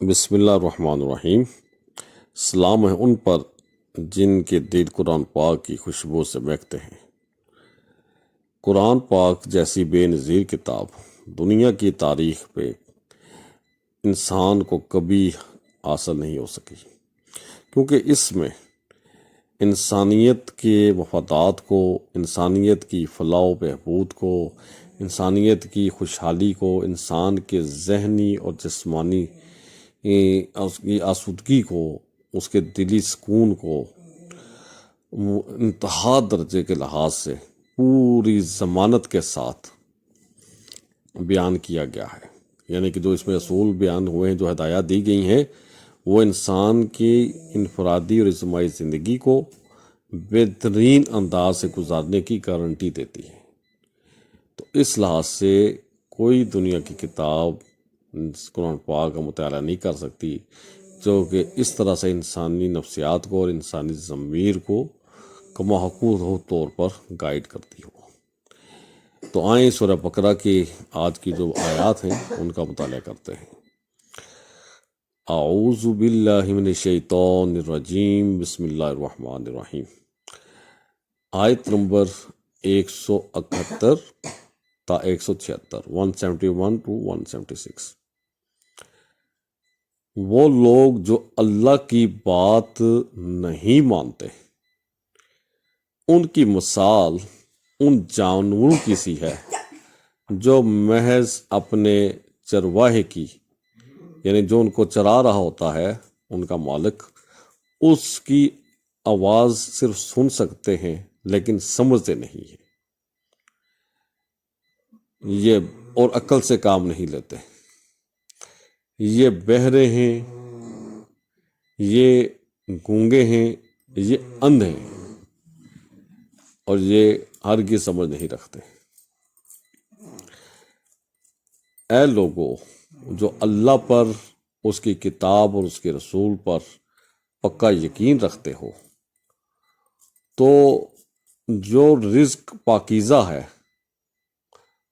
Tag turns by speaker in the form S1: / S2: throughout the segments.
S1: بسم اللہ الرحمن الرحیم۔ سلام ہے ان پر جن کے دل قرآن پاک کی خوشبو سے مہکتے ہیں۔ قرآن پاک جیسی بے نظیر کتاب دنیا کی تاریخ پہ انسان کو کبھی حاصل نہیں ہو سکی، کیونکہ اس میں انسانیت کے مفادات کو، انسانیت کی فلاح و بہبود کو، انسانیت کی خوشحالی کو، انسان کے ذہنی اور جسمانی آسودگی کو، اس کے دلی سکون کو انتہا درجے کے لحاظ سے پوری ضمانت کے ساتھ بیان کیا گیا ہے۔ یعنی کہ جو اس میں اصول بیان ہوئے ہیں، جو ہدایات دی گئی ہیں، وہ انسان کی انفرادی اور اجتماعی زندگی کو بہترین انداز سے گزارنے کی گارنٹی دیتی ہے۔ تو اس لحاظ سے کوئی دنیا کی کتاب قرآن پاک کا مطالعہ نہیں کر سکتی جو کہ اس طرح سے انسانی نفسیات کو اور انسانی ضمیر کو کماحقوق طور پر گائیڈ کرتی ہو۔ تو آئیں سورہ بقرہ کی آج کی جو آیات ہیں ان کا مطالعہ کرتے ہیں۔ اعوذ باللہ من الشیطان الرجیم، بسم اللہ الرحمن الرحیم۔ آیت نمبر 171 تا 176، 171 to 176۔ وہ لوگ جو اللہ کی بات نہیں مانتے، ان کی مثال ان جانوروں کی سی ہے جو محض اپنے چرواہے کی، یعنی جو ان کو چرا رہا ہوتا ہے ان کا مالک، اس کی آواز صرف سن سکتے ہیں لیکن سمجھتے نہیں ہیں، یہ اور عقل سے کام نہیں لیتے۔ یہ بہرے ہیں، یہ گونگے ہیں، یہ اندھے ہیں، اور یہ ہرگز سمجھ نہیں رکھتے۔ اے لوگو جو اللہ پر، اس کی کتاب اور اس کے رسول پر پکا یقین رکھتے ہو، تو جو رزق پاکیزہ ہے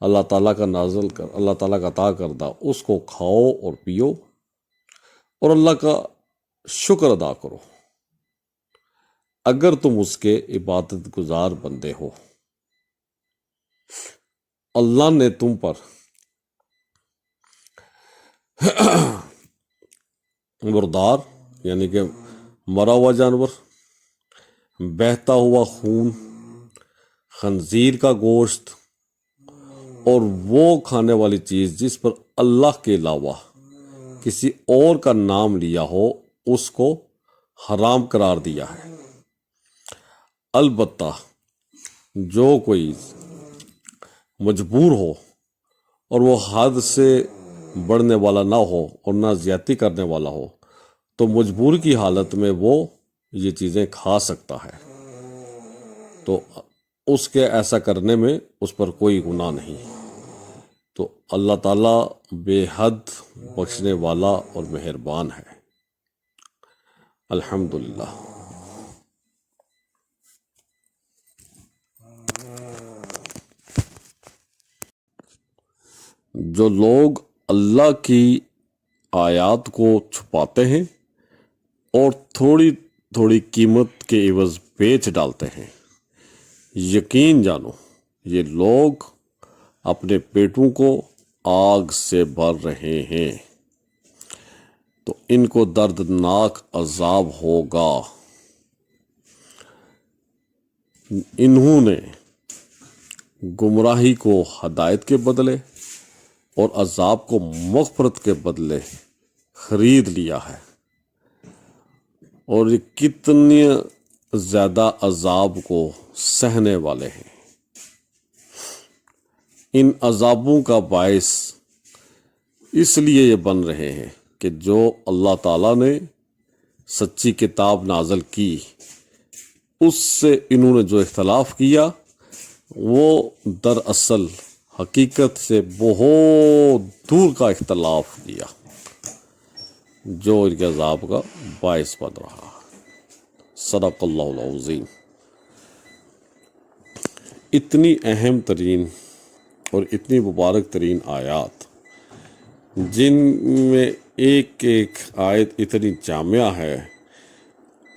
S1: اللہ تعالیٰ کا نازل کر، اللہ تعالیٰ کا عطا کردہ، اس کو کھاؤ اور پیو اور اللہ کا شکر ادا کرو اگر تم اس کے عبادت گزار بندے ہو۔ اللہ نے تم پر مردار یعنی کہ مرا ہوا جانور، بہتا ہوا خون، خنزیر کا گوشت اور وہ کھانے والی چیز جس پر اللہ کے علاوہ کسی اور کا نام لیا ہو، اس کو حرام قرار دیا ہے۔ البتہ جو کوئی مجبور ہو اور وہ حد سے بڑھنے والا نہ ہو اور نہ زیادتی کرنے والا ہو، تو مجبور کی حالت میں وہ یہ چیزیں کھا سکتا ہے، تو اس کے ایسا کرنے میں اس پر کوئی گناہ نہیں۔ تو اللہ تعالیٰ بے حد بخشنے والا اور مہربان ہے۔ الحمدللہ۔ جو لوگ اللہ کی آیات کو چھپاتے ہیں اور تھوڑی تھوڑی قیمت کے عوض بیچ ڈالتے ہیں، یقین جانو یہ لوگ اپنے پیٹوں کو آگ سے بھر رہے ہیں، تو ان کو دردناک عذاب ہوگا۔ انہوں نے گمراہی کو ہدایت کے بدلے اور عذاب کو مغفرت کے بدلے خرید لیا ہے، اور یہ کتنے زیادہ عذاب کو سہنے والے ہیں۔ ان عذابوں کا باعث اس لیے یہ بن رہے ہیں کہ جو اللہ تعالیٰ نے سچی کتاب نازل کی، اس سے انہوں نے جو اختلاف کیا، وہ دراصل حقیقت سے بہت دور کا اختلاف کیا، جو ان کے عذاب کا باعث بن رہا۔ صدق اللہ العظیم۔ اتنی اہم ترین اور اتنی مبارک ترین آیات جن میں ایک ایک آیت اتنی جامع ہے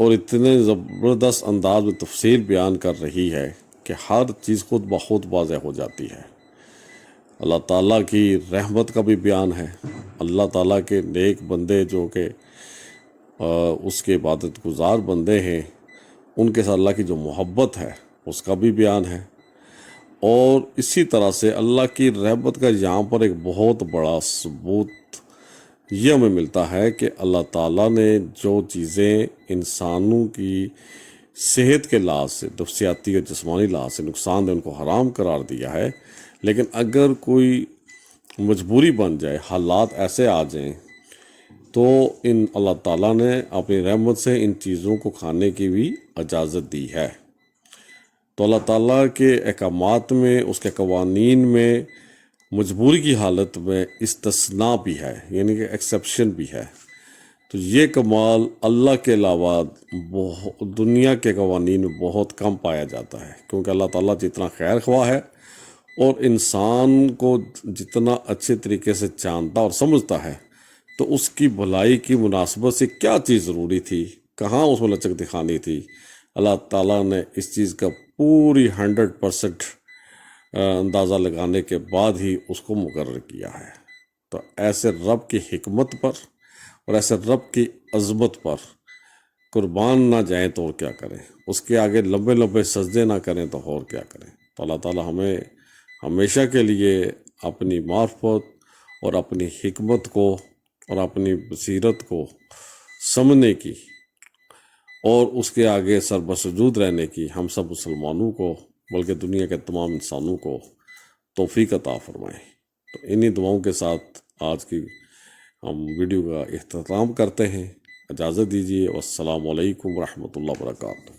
S1: اور اتنے زبردست انداز میں تفصیل بیان کر رہی ہے کہ ہر چیز خود بخود واضح ہو جاتی ہے۔ اللہ تعالیٰ کی رحمت کا بھی بیان ہے، اللہ تعالیٰ کے نیک بندے جو کہ اس کے عبادت گزار بندے ہیں، ان کے ساتھ اللہ کی جو محبت ہے اس کا بھی بیان ہے۔ اور اسی طرح سے اللہ کی رحمت کا یہاں پر ایک بہت بڑا ثبوت یہ ہمیں ملتا ہے کہ اللہ تعالیٰ نے جو چیزیں انسانوں کی صحت کے لحاظ سے، نفسیاتی اور جسمانی لحاظ سے نقصان دہ، ان کو حرام قرار دیا ہے، لیکن اگر کوئی مجبوری بن جائے، حالات ایسے آ جائیں، تو اللہ تعالیٰ نے اپنی رحمت سے ان چیزوں کو کھانے کی بھی اجازت دی ہے۔ تو اللہ تعالیٰ کے احکامات میں، اس کے قوانین میں مجبوری کی حالت میں استثناء بھی ہے، یعنی کہ ایکسیپشن بھی ہے۔ تو یہ کمال اللہ کے علاوہ دنیا کے قوانین میں بہت کم پایا جاتا ہے، کیونکہ اللہ تعالیٰ جتنا خیر خواہ ہے اور انسان کو جتنا اچھے طریقے سے جانتا اور سمجھتا ہے، تو اس کی بھلائی کی مناسبت سے کیا چیز ضروری تھی، کہاں اس میں لچک دکھانی تھی، اللہ تعالیٰ نے اس چیز کا پوری 100% اندازہ لگانے کے بعد ہی اس کو مقرر کیا ہے۔ تو ایسے رب کی حکمت پر اور ایسے رب کی عظمت پر قربان نہ جائیں تو اور کیا کریں، اس کے آگے لمبے لمبے سجدے نہ کریں تو اور کیا کریں۔ تو اللہ تعالیٰ ہمیں ہمیشہ کے لیے اپنی معرفت اور اپنی حکمت کو اور اپنی بصیرت کو سمجھنے کی اور اس کے آگے سر بسجود رہنے کی ہم سب مسلمانوں کو، بلکہ دنیا کے تمام انسانوں کو توفیق عطا فرمائے۔ تو انہی دعاؤں کے ساتھ آج کی ہم ویڈیو کا اختتام کرتے ہیں۔ اجازت دیجیے، والسلام علیکم ورحمۃ اللہ وبرکاتہ۔